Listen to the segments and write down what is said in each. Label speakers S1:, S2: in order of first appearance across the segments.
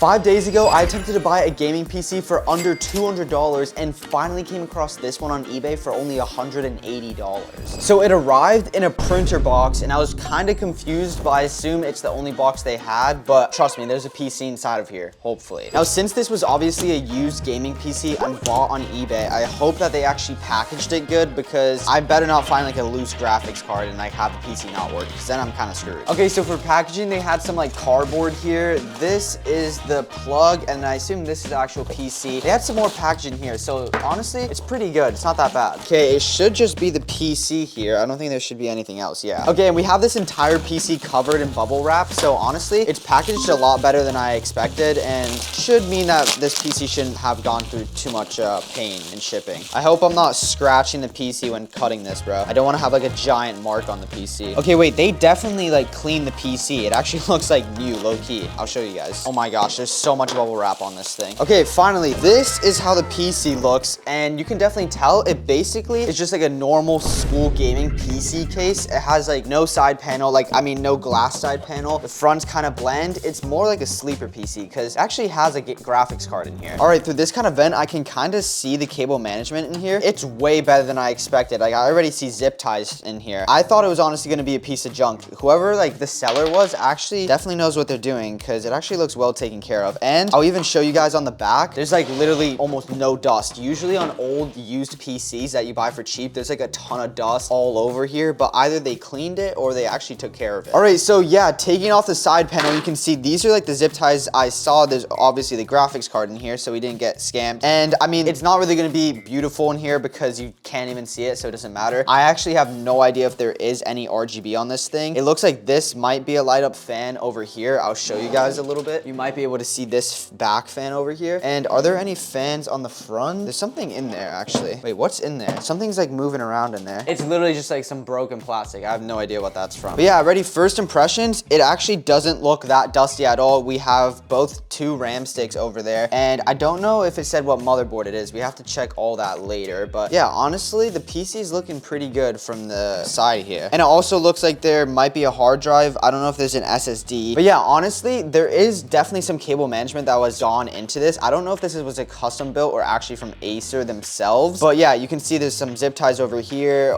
S1: 5 days ago, I attempted to buy a gaming PC for under $200 and finally came across this one on eBay for only $180. So it arrived in a printer box and I was kind of confused, but I assume it's the only box they had, but trust me, there's a PC inside of here, hopefully. Now, since this was obviously a used gaming PC and bought on eBay, I hope that they actually packaged it good because I better not find like a loose graphics card and like have the PC not work, because then I'm kind of screwed. Okay, so for packaging, they had some like cardboard here. This is the plug, and I assume this is the actual PC. They had some more packaging here, so honestly, it's pretty good. It's not that bad. Okay, it should just be the PC here. I don't think there should be anything else, yeah. Okay, and we have this entire PC covered in bubble wrap, so honestly, it's packaged a lot better than I expected, and should mean that this PC shouldn't have gone through too much pain in shipping. I hope I'm not scratching the PC when cutting this, bro. I don't want to have like a giant mark on the PC. Okay, wait, they definitely like cleaned the PC. It actually looks like new, low-key. I'll show you guys. Oh my gosh, there's so much bubble wrap on this thing. Okay, finally, this is how the PC looks, and you can definitely tell it basically is just like a normal school gaming PC case. It has like no side panel, no glass side panel. The front's kind of bland. It's more like a sleeper PC because it actually has a graphics card in here. All right, through this kind of vent, I can kind of see the cable management in here. It's way better than I expected. Like, I already see zip ties in here. I thought it was honestly going to be a piece of junk. Whoever like the seller was actually definitely knows what they're doing because it actually looks well taken care of. And I'll even show you guys on the back, there's like literally almost no dust. Usually on old used PCs that you buy for cheap, there's like a ton of dust all over here, but either they cleaned it or they actually took care of it. All right, so yeah, taking off the side panel, you can see these are like the zip ties I saw. There's obviously the graphics card in here, so we didn't get scammed. And I mean, it's not really gonna be beautiful in here because you can't even see it, so it doesn't matter. I actually have no idea if there is any RGB on this thing. It looks like this might be a light up fan over here. I'll show you guys a little bit. You might be able to see this back fan over here. And are there any fans on the front? There's something in there actually. Wait, what's in there? Something's like moving around in there. It's literally just like some broken plastic. I have no idea what that's from. But yeah, ready, first impressions. It actually doesn't look that dusty at all. We have both 2 RAM sticks over there. And I don't know if it said what motherboard it is. We have to check all that later. But yeah, honestly, the PC is looking pretty good from the side here. And it also looks like there might be a hard drive. I don't know if there's an SSD. But yeah, honestly, there is definitely some cable management that was gone into this. I don't know if this was a custom built or actually from Acer themselves. But yeah, you can see there's some zip ties over here,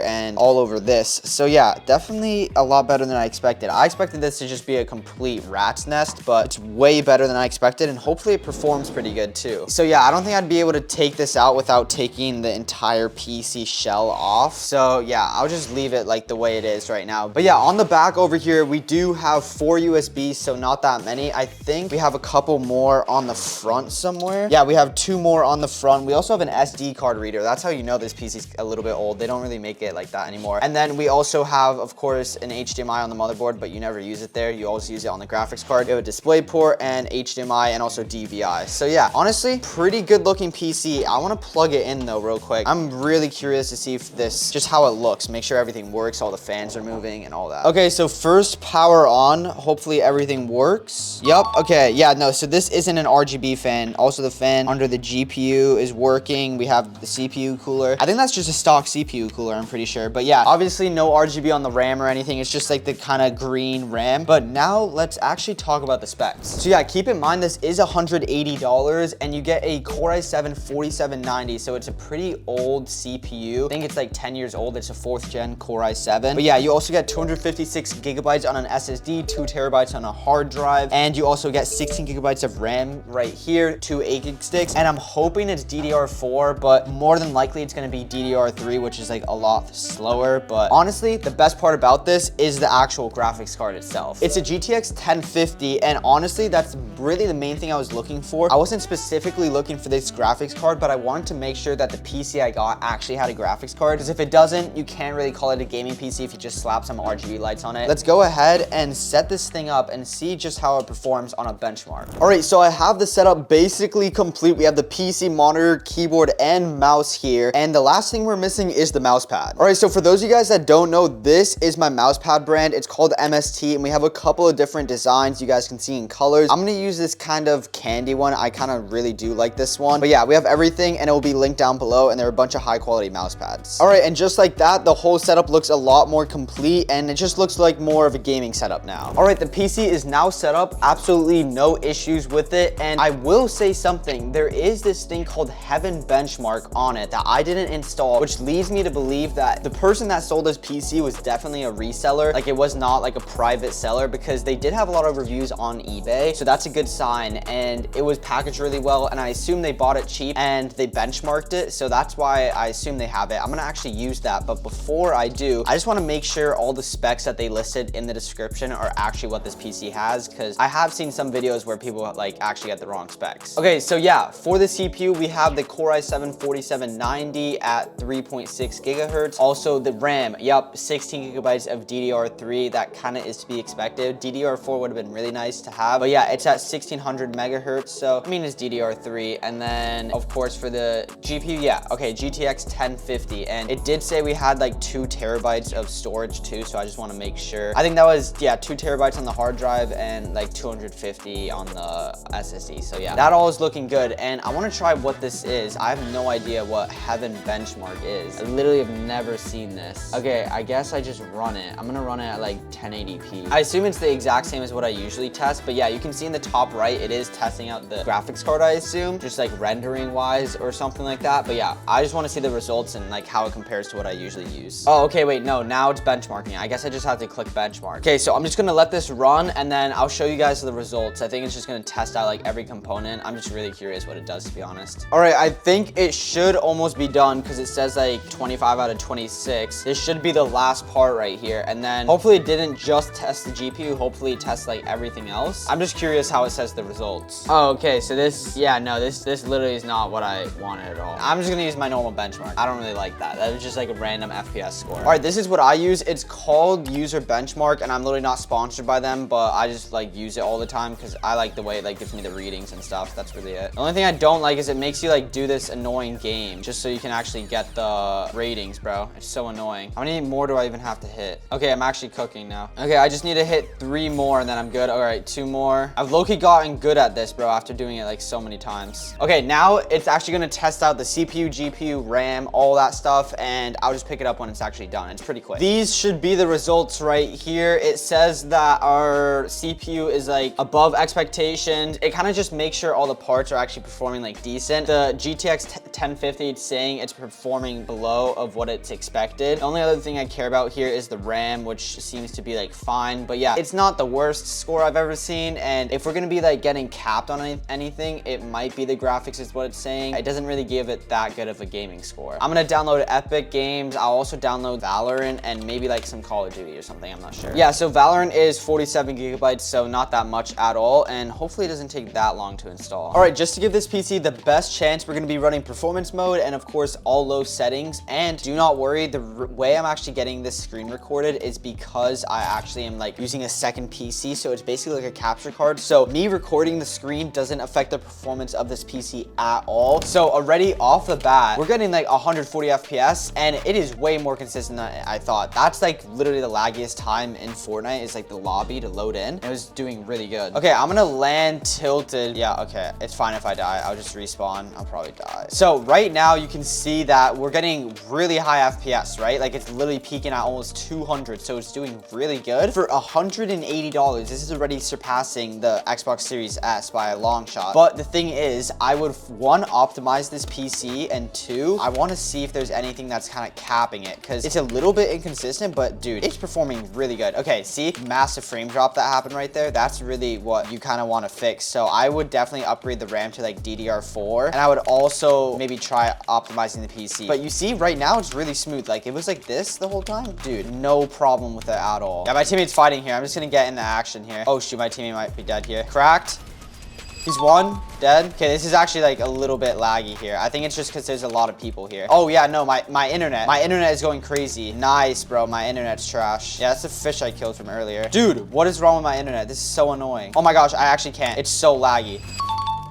S1: and all over this. So yeah, definitely a lot better than I expected. I expected this to just be a complete rat's nest, but it's way better than I expected, and hopefully it performs pretty good too. So yeah, I don't think I'd be able to take this out without taking the entire PC shell off. So yeah, I'll just leave it like the way it is right now. But yeah, on the back over here, we do have 4 USBs, so not that many. I think we have a couple more on the front somewhere. Yeah, we have 2 more on the front. We also have an SD card reader. That's how you know this PC's a little bit old. They don't really make it like that anymore. And then we also have, of course, an HDMI on the motherboard, but you never use it there. You always use it on the graphics card. We have a display port and HDMI and also DVI. So yeah, honestly, pretty good looking PC. I want to plug it in though real quick. I'm really curious to see if this, just how it looks, make sure everything works, all the fans are moving and all that. Okay, so first power on, hopefully everything works. Yup, okay, yeah, no, so this isn't an RGB fan. Also the fan under the GPU is working. We have the CPU cooler. I think that's just a stock CPU cooler, I'm pretty sure. But yeah, obviously no RGB on the RAM or anything. It's just like the kind of green RAM. But now let's actually talk about the specs. So yeah, keep in mind this is $180 and you get a Core i7 4790. So it's a pretty old CPU. I think it's like 10 years old. It's a 4th gen Core i7. But yeah, you also get 256 gigabytes on an SSD, 2 terabytes on a hard drive, and you also get 16 gigabytes of RAM right here, 2 8 gig sticks. And I'm hoping it's DDR4, but more than likely it's gonna be DDR3, which is like a lot slower. But honestly, the best part about this is the actual graphics card itself. It's a GTX 1050, and honestly, that's really the main thing I was looking for. I wasn't specifically looking for this graphics card, but I wanted to make sure that the PC I got actually had a graphics card, because if it doesn't, you can't really call it a gaming PC if you just slap some RGB lights on it. Let's go ahead and set this thing up and see just how it performs on a benchmark. All right, so I have the setup basically complete. We have the PC monitor, keyboard, and mouse here, and the last thing we're missing missing is the mouse pad. All right, so for those of you guys that don't know, this is my mouse pad brand. It's called MST, and we have a couple of different designs you guys can see in colors. I'm gonna use this kind of candy one. I kind of really do like this one. But yeah, we have everything, and it will be linked down below, and there are a bunch of high quality mouse pads. All right, and just like that, the whole setup looks a lot more complete, and it just looks like more of a gaming setup now. All right, the PC is now set up. Absolutely no issues with it, and I will say something. There is this thing called Heaven Benchmark on it that I didn't install, which leads me to believe that the person that sold this PC was definitely a reseller. Like, it was not like a private seller, because they did have a lot of reviews on eBay, so that's a good sign, and it was packaged really well, and I assume they bought it cheap and they benchmarked it, so that's why I assume they have it. I'm gonna actually use that, but before I do, I just want to make sure all the specs that they listed in the description are actually what this PC has, because I have seen some videos where people like actually get the wrong specs. Okay, so yeah, for the CPU, we have the Core i7-4790 at 3.6 gigahertz. Also the RAM, yep, 16 gigabytes of DDR3. That kind of is to be expected. DDR4 would have been really nice to have, but yeah, it's at 1600 megahertz, so I mean it's DDR3. And then of course for the GPU, yeah, okay, GTX 1050, and it did say we had like 2 terabytes of storage too, so I just want to make sure. I think that was, yeah, 2 terabytes on the hard drive and like 250 on the SSD. So yeah, that all is looking good, and I want to try what this is. I have no idea what Heaven Benchmark is. I literally have never seen this. Okay, I guess I just run it. I'm gonna run it at like 1080p. I assume it's the exact same as what I usually test, but yeah, you can see in the top right, it is testing out the graphics card, I assume, just like rendering wise or something like that. But yeah, I just want to see the results and like how it compares to what I usually use. Oh, okay, wait, no, now it's benchmarking. I guess I just have to click benchmark. Okay, so I'm just gonna let this run, and then I'll show you guys the results. I think it's just gonna test out like every component. I'm just really curious what it does, to be honest. All right, I think it should almost be done, because it says like 25 out of 26. This should be the last part right here, and then hopefully it didn't just test the GPU. Hopefully it tests like everything else. I'm just curious how it says the results. Oh, okay, so this, yeah, no, this literally is not what I wanted at all. I'm just gonna use my normal benchmark. I don't really like that. That was just like a random FPS score. All right, this is what I use. It's called User Benchmark, and I'm literally not sponsored by them, but I just like use it all the time because I like the way it like gives me the readings and stuff. That's really it. The only thing I don't like is it makes you like do this annoying game just so you can actually get the ratings, bro. It's so annoying. How many more do I even have to hit? Okay, I'm actually cooking now. Okay, I just need to hit 3 more and then I'm good. All right, 2 more. I've low-key gotten good at this, bro, after doing it like so many times. Okay, now it's actually gonna test out the CPU, GPU, RAM, all that stuff, and I'll just pick it up when it's actually done. It's pretty quick. These should be the results right here. It says that our CPU is like above expectations. It kind of just makes sure all the parts are actually performing like decent. The GTX 1050, it's saying it's performing below of what it's expected. The only other thing I care about here is the RAM, which seems to be like fine, but yeah, it's not the worst score I've ever seen. And if we're gonna be like getting capped on anything, it might be the graphics is what it's saying. It doesn't really give it that good of a gaming score. I'm gonna download Epic Games. I'll also download Valorant and maybe like some Call of Duty or something, I'm not sure. Yeah, so Valorant is 47 gigabytes, so not that much at all, and hopefully it doesn't take that long to install. All right, just to give this PC the best chance, we're gonna be running performance mode and of course all low settings. And do not worry, the way I'm actually getting this screen recorded is because I actually am like using a second PC, so it's basically like a capture card. So me recording the screen doesn't affect the performance of this PC at all. So already off the bat, we're getting like 140 FPS, and it is way more consistent than I thought. That's like literally the laggiest time in Fortnite is like the lobby to load in. It was doing really good. Okay, I'm gonna land tilted. Yeah, okay, it's fine if I die. I'll just respawn. I'll probably die. So right now you can see that we're getting really high FPS, right? Like it's literally peaking at almost 200, so it's doing really good. For $180, this is already surpassing the Xbox Series S by a long shot. But the thing is, I would, 1, optimize this PC, and 2, I want to see if there's anything that's kind of capping it, because it's a little bit inconsistent, but dude, it's performing really good. Okay, see, massive frame drop that happened right there. That's really what you kind of want to fix. So I would definitely upgrade the RAM to like DDR4, and I would also maybe try optimizing the PC. But you see right now it's really smooth. Like it was like this the whole time. Dude, no problem with it at all. Yeah, my teammate's fighting here. I'm just gonna get into action here. Oh shoot, my teammate might be dead here. Cracked. He's 1, dead. Okay, this is actually like a little bit laggy here. I think it's just because there's a lot of people here. Oh yeah, no, my internet is going crazy. Nice, bro, my internet's trash. Yeah, that's the fish I killed from earlier. Dude, what is wrong with my internet? This is so annoying. Oh my gosh, I actually can't. It's so laggy.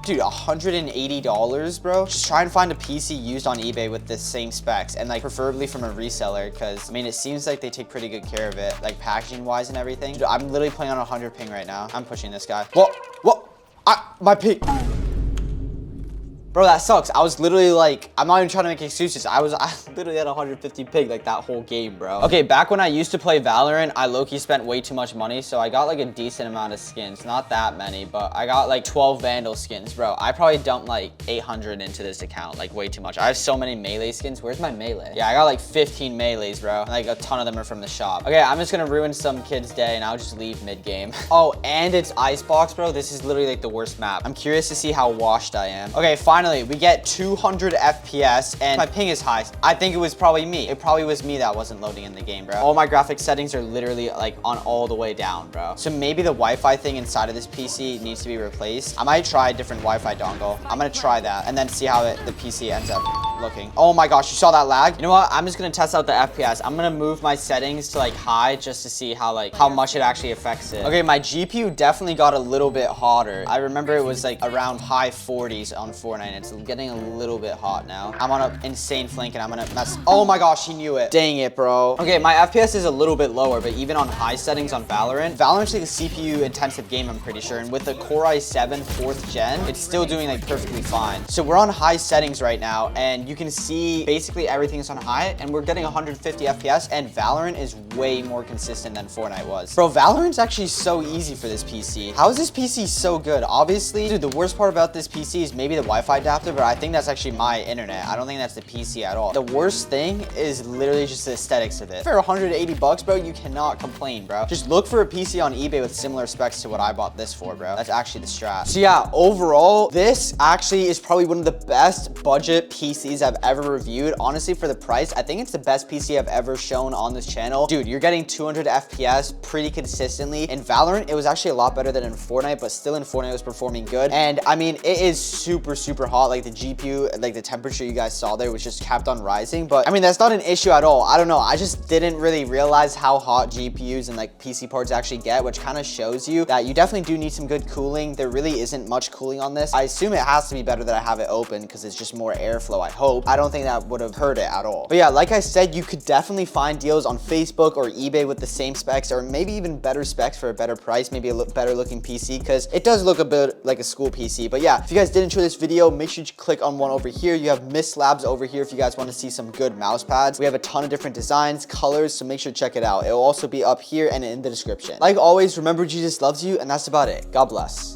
S1: Dude, $180, bro. Just try and find a PC used on eBay with the same specs and like preferably from a reseller because I mean it seems like they take pretty good care of it, like packaging wise and everything. Dude, I'm literally playing on 100 ping right now. I'm pushing this guy. What? My ping. Bro, that sucks. I was literally like, I'm not even trying to make excuses. I literally had 150 ping like that whole game, bro. Okay, back when I used to play Valorant, I low-key spent way too much money, so I got like a decent amount of skins. Not that many, but I got like 12 Vandal skins, bro. I probably dumped like 800 into this account, like way too much. I have so many melee skins. Where's my melee? Yeah, I got like 15 melees, bro. And like a ton of them are from the shop. Okay, I'm just gonna ruin some kid's day and I'll just leave mid-game. Oh, and it's Icebox, bro. This is literally like the worst map. I'm curious to see how washed I am. Okay, finally, we get 200 FPS and my ping is high. I think it was probably me. It probably was me that wasn't loading in the game, bro. All my graphics settings are literally like on all the way down, bro. So maybe the Wi-Fi thing inside of this PC needs to be replaced. I might try a different Wi-Fi dongle. I'm gonna try that and then see how the PC ends up looking. Oh my gosh, you saw that lag? You know what? I'm just gonna test out the FPS. I'm gonna move my settings to like high just to see how much it actually affects it. Okay, my GPU definitely got a little bit hotter. I remember it was like around high 40s on Fortnite. It's getting a little bit hot now. I'm on an insane flank and I'm gonna mess. Oh my gosh, he knew it. Dang it, bro. Okay, my FPS is a little bit lower, but even on high settings on Valorant's like a CPU intensive game, I'm pretty sure. And with the Core i7 4th gen, it's still doing like perfectly fine. So we're on high settings right now and you can see basically everything is on high and we're getting 150 FPS and Valorant is way more consistent than Fortnite was. Bro, Valorant's actually so easy for this PC. How is this PC so good? Obviously, dude, the worst part about this PC is maybe the Wi-Fi adapter, but I think that's actually my internet. I don't think that's the PC at all. The worst thing is literally just the aesthetics of it. For 180 bucks, bro, you cannot complain, bro. Just look for a PC on eBay with similar specs to what I bought this for, bro. That's actually the strat. So yeah, overall, this actually is probably one of the best budget PCs I've ever reviewed. Honestly, for the price, I think it's the best PC I've ever shown on this channel. Dude, you're getting 200 FPS pretty consistently. In Valorant, it was actually a lot better than in Fortnite, but still in Fortnite, it was performing good. And I mean, it is super, super hot. Like the GPU, like the temperature you guys saw there was just kept on rising. But I mean, that's not an issue at all. I don't know. I just didn't really realize how hot GPUs and like PC parts actually get, which kind of shows you that you definitely do need some good cooling. There really isn't much cooling on this. I assume it has to be better that I have it open because it's just more airflow, I hope. I don't think that would have hurt it at all. But yeah, like I said, you could definitely find deals on Facebook or eBay with the same specs or maybe even better specs for a better price, maybe a better looking PC because it does look a bit like a school PC. But yeah, if you guys did enjoy this video, make sure you click on one over here. You have Miss Labs over here if you guys want to see some good mouse pads. We have a ton of different designs, colors, so make sure to check it out. It will also be up here and in the description. Like always, remember Jesus loves you, and that's about it. God bless.